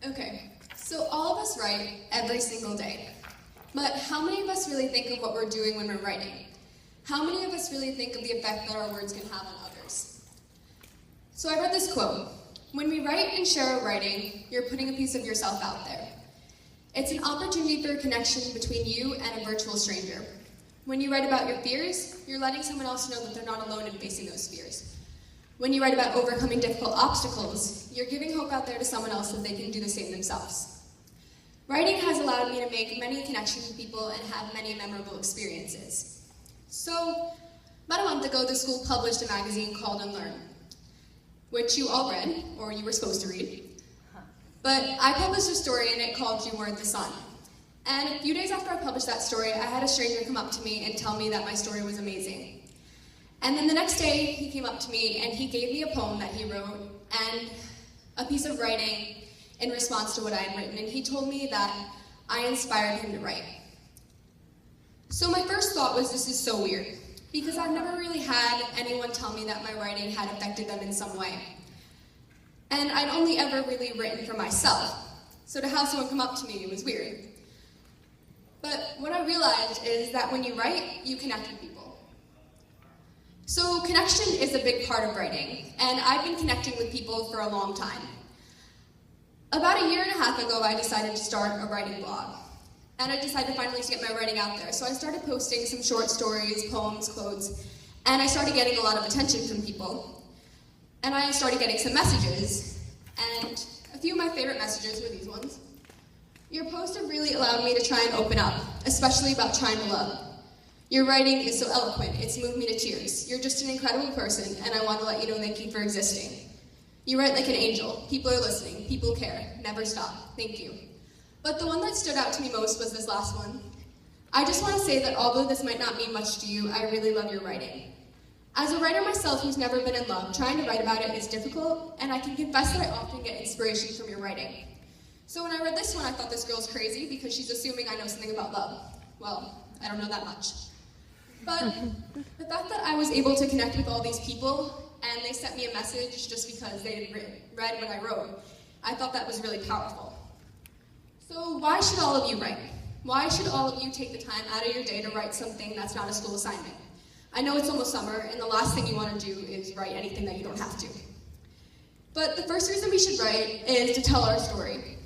Okay, so all of us write every single day. But how many of us really think of what we're doing when we're writing? How many of us really think of the effect that our words can have on others? So I read this quote: "When we write and share our writing, you're putting a piece of yourself out there. It's an opportunity for a connection between you and a virtual stranger. When you write about your fears, you're letting someone else know that they're not alone in facing those fears. When you write about overcoming difficult obstacles, you're giving hope out there to someone else that they can do the same themselves." Writing has allowed me to make many connections with people and have many memorable experiences. So, about a month ago, the school published a magazine called Unlearn, which you all read, or you were supposed to read. But I published a story in it called "You Weren't the Sun." And a few days after I published that story, I had a stranger come up to me and tell me that my story was amazing. And then the next day, he came up to me and he gave me a poem that he wrote and a piece of writing in response to what I had written. And he told me that I inspired him to write. So my first thought was, this is so weird, because I've never really had anyone tell me that my writing had affected them in some way. And I'd only ever really written for myself. So to have someone come up to me, it was weird. But what I realized is that when you write, you connect with people. So connection is a big part of writing, and I've been connecting with people for a long time. About a year and a half ago, I decided to start a writing blog. And I decided finally to get my writing out there. So I started posting some short stories, poems, quotes, and I started getting a lot of attention from people. And I started getting some messages, and a few of my favorite messages were these ones. "Your posts have really allowed me to try and open up, especially about trying to love. Your writing is so eloquent, it's moved me to tears. You're just an incredible person, and I want to let you know thank you for existing. You write like an angel. People are listening. People care. Never stop. Thank you." But the one that stood out to me most was this last one. "I just want to say that although this might not mean much to you, I really love your writing. As a writer myself who's never been in love, trying to write about it is difficult, and I can confess that I often get inspiration from your writing." So when I read this one, I thought, this girl's crazy because she's assuming I know something about love. Well, I don't know that much. But the fact that I was able to connect with all these people and they sent me a message just because they had read what I wrote, I thought that was really powerful. So why should all of you write? Why should all of you take the time out of your day to write something that's not a school assignment? I know it's almost summer, and the last thing you want to do is write anything that you don't have to. But the first reason we should write is to tell our story.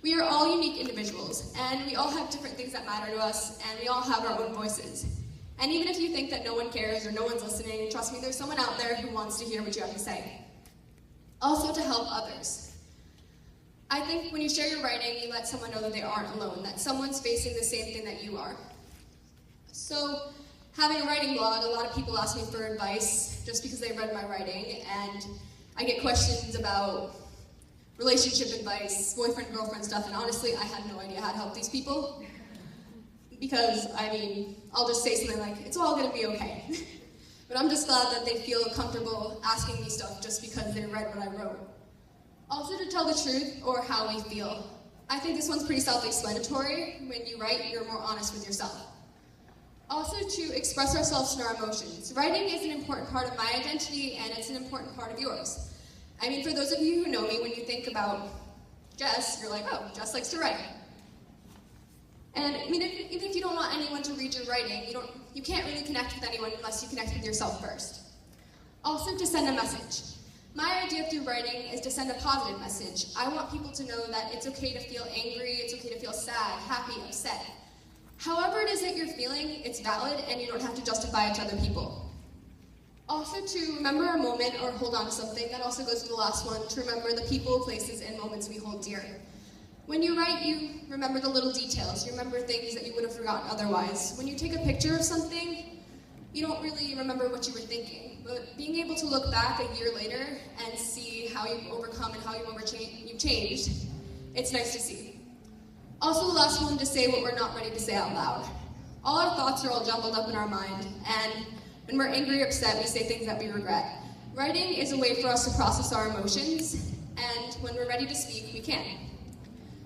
We are all unique individuals, and we all have different things that matter to us, and we all have our own voices. And even if you think that no one cares or no one's listening, trust me, there's someone out there who wants to hear what you have to say. Also, to help others. I think when you share your writing, you let someone know that they aren't alone, that someone's facing the same thing that you are. So, having a writing blog, a lot of people ask me for advice just because they read my writing, and I get questions about relationship advice, boyfriend, girlfriend stuff, and honestly, I had no idea how to help these people. Because, I'll just say something like, "It's all gonna be okay." But I'm just glad that they feel comfortable asking me stuff just because they read what I wrote. Also, to tell the truth, or how we feel. I think this one's pretty self-explanatory. When you write, you're more honest with yourself. Also, to express ourselves and our emotions. Writing is an important part of my identity, and it's an important part of yours. For those of you who know me, when you think about Jess, you're like, oh, Jess likes to write. And even if you don't want anyone to read your writing, you can't really connect with anyone unless you connect with yourself first. Also, to send a message. My idea through writing is to send a positive message. I want people to know that it's okay to feel angry, it's okay to feel sad, happy, upset. However it is that you're feeling, it's valid, and you don't have to justify it to other people. Also, to remember a moment or hold on to something. That also goes to the last one, to remember the people, places, and moments we hold dear. When you write, you remember the little details. You remember things that you would have forgotten otherwise. When you take a picture of something, you don't really remember what you were thinking. But being able to look back a year later and see how you've overcome and how you've changed, it's nice to see. Also, the last one, to say what we're not ready to say out loud. All our thoughts are all jumbled up in our mind, and when we're angry or upset, we say things that we regret. Writing is a way for us to process our emotions, and when we're ready to speak, we can.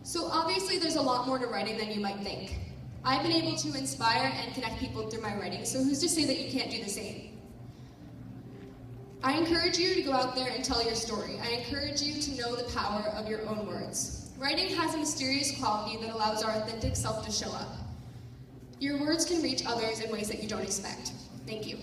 So obviously there's a lot more to writing than you might think. I've been able to inspire and connect people through my writing, so who's to say that you can't do the same? I encourage you to go out there and tell your story. I encourage you to know the power of your own words. Writing has a mysterious quality that allows our authentic self to show up. Your words can reach others in ways that you don't expect. Thank you.